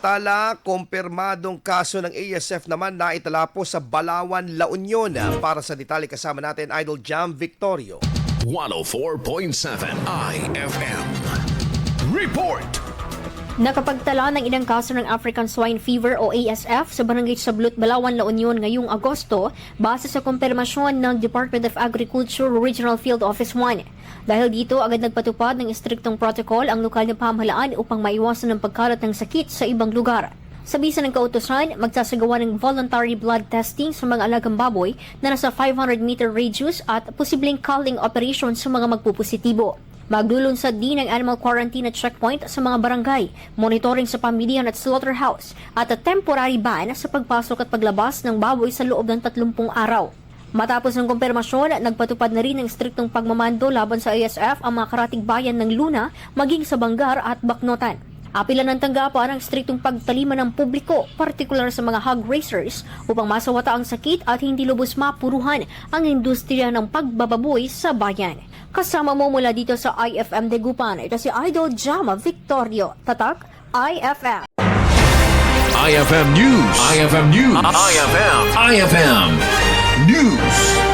Tala, kompirmadong kaso ng ASF naman naitala po sa Balaoan, La Union. Para sa detalye kasama natin, Idol Jam Victorio. 104.7 IFM. Report! Nakapagtala ng ilang kaso ng African Swine Fever o ASF sa Barangay Sablot, Balaoan, La Union ngayong Agosto base sa kumpirmasyon ng Department of Agriculture Regional Field Office 1. Dahil dito, agad nagpatupad ng istriktong protocol ang lokal na pamahalaan upang maiwasan ang pagkalat ng sakit sa ibang lugar. Sa bisa ng kautusan, magsasagawa ng voluntary blood testing sa mga alagang baboy na nasa 500-meter radius at posibleng culling operation sa mga magpupusitibo. Maglulunsad din ng animal quarantine at checkpoint sa mga barangay, monitoring sa pamilyan at slaughterhouse, at a temporary ban sa pagpasok at paglabas ng baboy sa loob ng 30 araw. Matapos ng kumpirmasyon, nagpatupad na rin ng striktong pagmamando laban sa ASF ang mga karatig bayan ng Luna, maging sa Bangar at Baknotan. Apila ng tanggapan ang striktong pagtalima ng publiko, partikular sa mga hog raisers, upang masawata ang sakit at hindi lubos mapuruhan ang industriya ng pagbababoy sa bayan. Kasama mo mula dito sa IFM Degupan, ito si Idol Jama Victorio, Tatak IFM. IFM News. IFM News. IFM News.